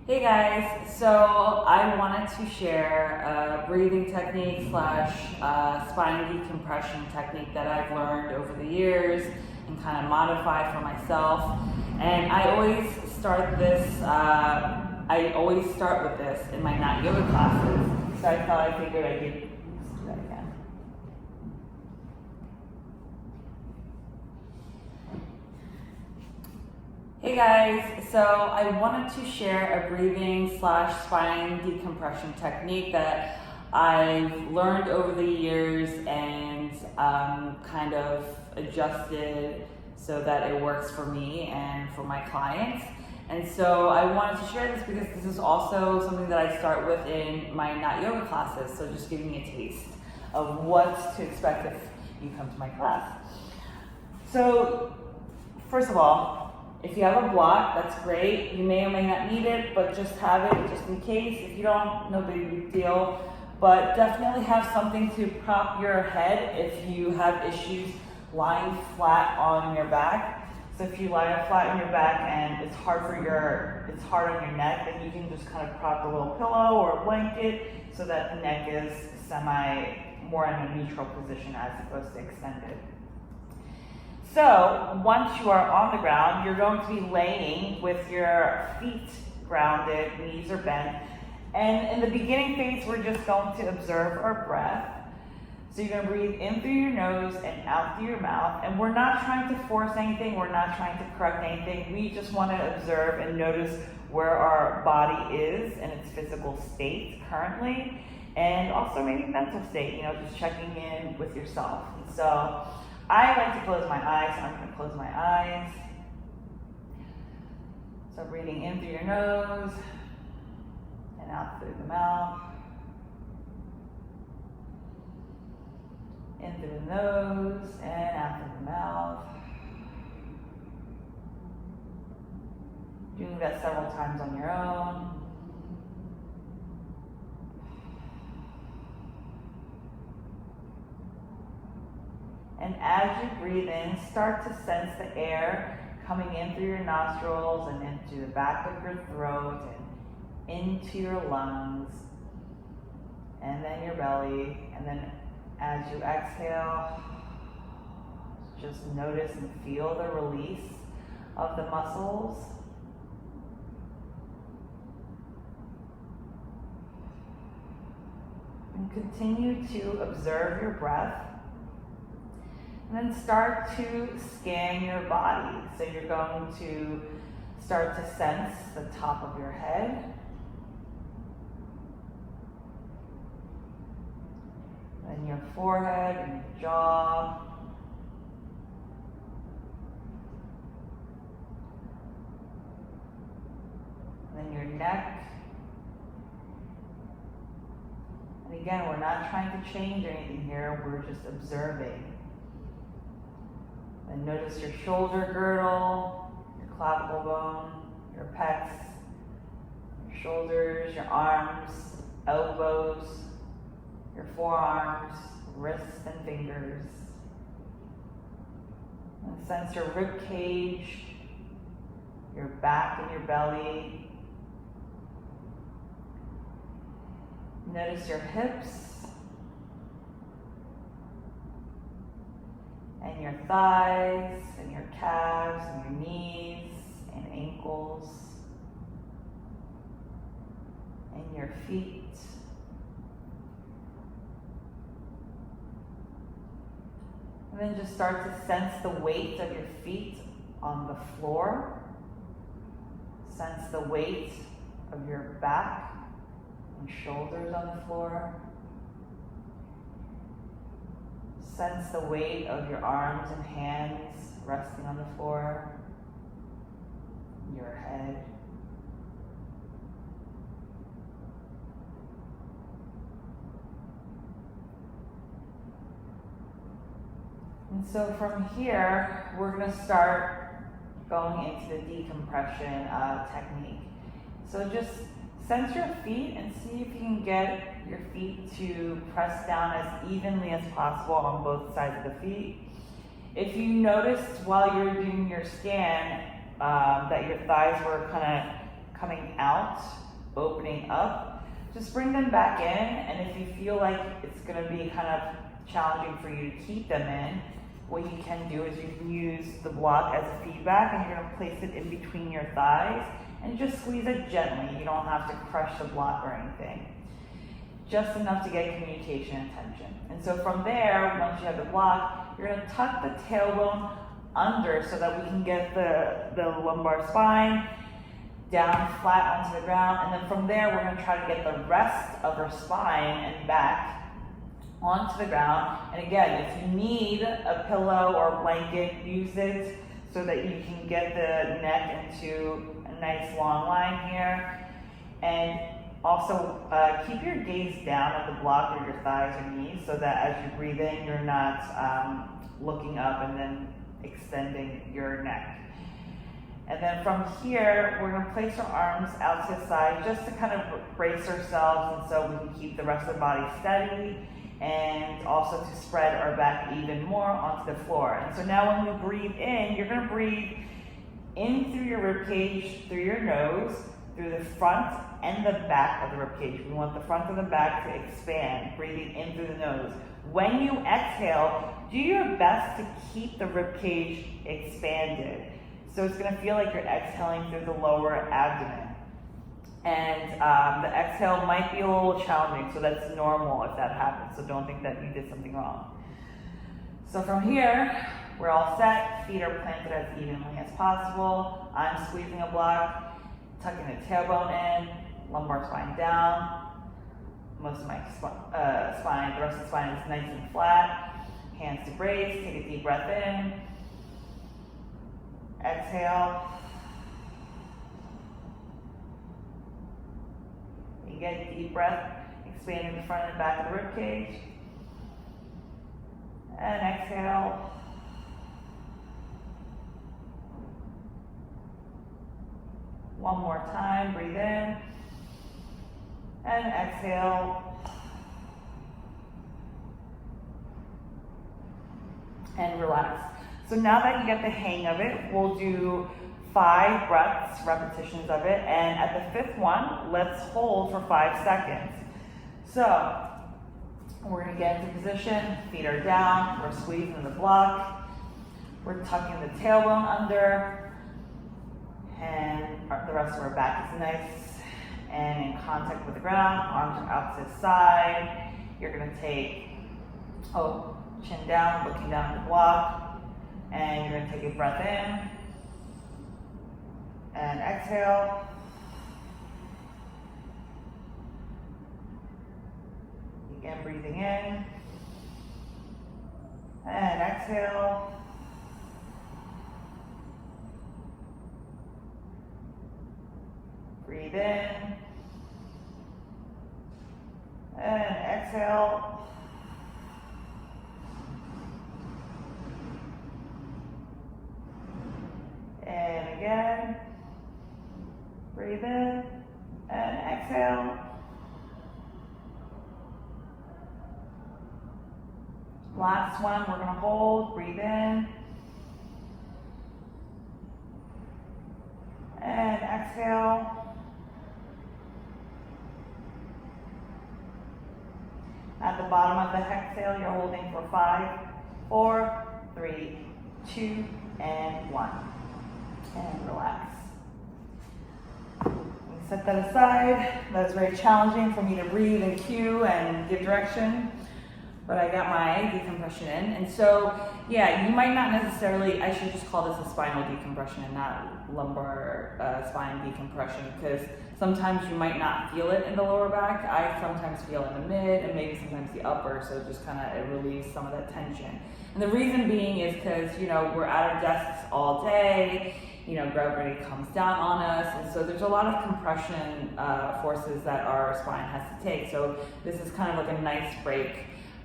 Hey guys, so I wanted to share a breathing technique slash spine decompression technique that I've learned over the years and kind of modified for myself. And I always start with this in my not yoga classes. So I figured I'd do that again. Hey guys, so I wanted to share a breathing slash spine decompression technique that I've learned over the years and kind of adjusted so that it works for me and for my clients. And so I wanted to share this because this is also something that I start with in my not yoga classes, so just giving you a taste of what to expect if you come to my class. So first of all, if you have a block, that's great. You may or may not need it, but just have it just in case. If you don't, no big deal. But definitely have something to prop your head if you have issues lying flat on your back. So if you lie flat on your back and it's hard on your neck, then you can just kind of prop a little pillow or a blanket so that the neck is more in a neutral position as opposed to extended. So once you are on the ground, you're going to be laying with your feet grounded, knees are bent. And in the beginning phase, we're just going to observe our breath. So you're going to breathe in through your nose and out through your mouth. And we're not trying to force anything. We're not trying to correct anything. We just want to observe and notice where our body is in its physical state currently. And also maybe mental state, just checking in with yourself. And so I like to close my eyes, so I'm going to close my eyes. So breathing in through your nose and out through the mouth. In through the nose and out through the mouth. Doing that several times on your own. And as you breathe in, start to sense the air coming in through your nostrils and into the back of your throat and into your lungs, and then your belly. And then as you exhale, just notice and feel the release of the muscles. And continue to observe your breath. And then start to scan your body. So you're going to start to sense the top of your head. Then your forehead and your jaw. And then your neck. And again, we're not trying to change anything here. We're just observing. And notice your shoulder girdle, your clavicle bone, your pecs, your shoulders, your arms, elbows, your forearms, wrists and fingers. And sense your rib cage, your back and your belly. Notice your hips. And your thighs, and your calves, and your knees, and ankles, and your feet. And then just start to sense the weight of your feet on the floor. Sense the weight of your back and shoulders on the floor. Sense the weight of your arms and hands resting on the floor, your head. And so from here, we're going to start going into the decompression technique. So just sense your feet and see if you can get your feet to press down as evenly as possible on both sides of the feet. If you noticed while you're doing your scan that your thighs were kind of coming out out, opening up, just bring them back in. And if you feel like it's going to be kind of challenging for you to keep them in, what you can do is you can use the block as a feedback, and you're going to place it in between your thighs and just squeeze it gently. You don't have to crush the block or anything. Just enough to get communication and tension. And so from there, once you have the block, you're going to tuck the tailbone under so that we can get the lumbar spine down flat onto the ground. And then from there, we're going to try to get the rest of our spine and back onto the ground. And again, if you need a pillow or blanket, use it so that you can get the neck into a nice long line here. And also keep your gaze down at the block or your thighs or knees so that as you breathe in, you're not looking up and then extending your neck. And then from here, we're going to place our arms out to the side just to kind of brace ourselves, and so we can keep the rest of the body steady, and also to spread our back even more onto the floor. And so now when we breathe in, you're going to breathe in through your rib cage, through your nose, through the front and the back of the rib cage. We want the front and the back to expand, breathing in through the nose. When you exhale, do your best to keep the rib cage expanded. So it's going to feel like you're exhaling through the lower abdomen. And the exhale might be a little challenging, so that's normal if that happens. So don't think that you did something wrong. So from here, we're all set. Feet are planted as evenly as possible. I'm squeezing a block, tucking the tailbone in, lumbar spine down. Most of my spine, the rest of the spine is nice and flat. Hands to brace. Take a deep breath in. Exhale. You get a deep breath, expanding the front and back of the rib cage. And exhale. One more time, breathe in. And exhale. And relax. So now that you get the hang of it, we'll do 5 breaths, repetitions of it, and at the 5th one, let's hold for 5 seconds. So, we're going to get into position, feet are down, we're squeezing the block, we're tucking the tailbone under, and the rest of our back is nice and in contact with the ground, arms are out to the side. You're going to take, chin down, looking down at the block, and you're going to take a breath in, and exhale. Again, breathing in. And exhale. Breathe in. And exhale. And again. Breathe in and exhale. Last one, we're going to hold. Breathe in. And exhale. At the bottom of the exhale, you're holding for 5, 4, 3, 2, and 1. And relax. Set that aside. That was very challenging for me to breathe and cue and give direction, but I got my decompression in. And so, yeah, you might not necessarily, I should just call this a spinal decompression and not lumbar spine decompression, because sometimes you might not feel it in the lower back. I sometimes feel it in the mid and maybe sometimes the upper, so just kind of it relieves some of that tension. And the reason being is because, you know, we're at our desks all day. You know, gravity comes down on us, and so there's a lot of compression forces that our spine has to take. So this is kind of like a nice break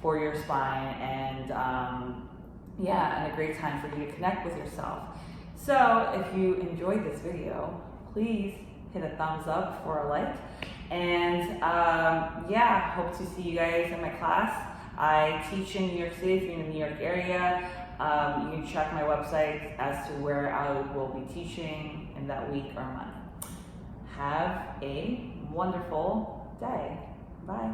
for your spine, and and a great time for you to connect with yourself. So if you enjoyed this video, please hit a thumbs up for a like, and hope to see you guys in my class. I teach in New York City. If you're in the New York area, you can check my website as to where I will be teaching in that week or month. Have a wonderful day. Bye.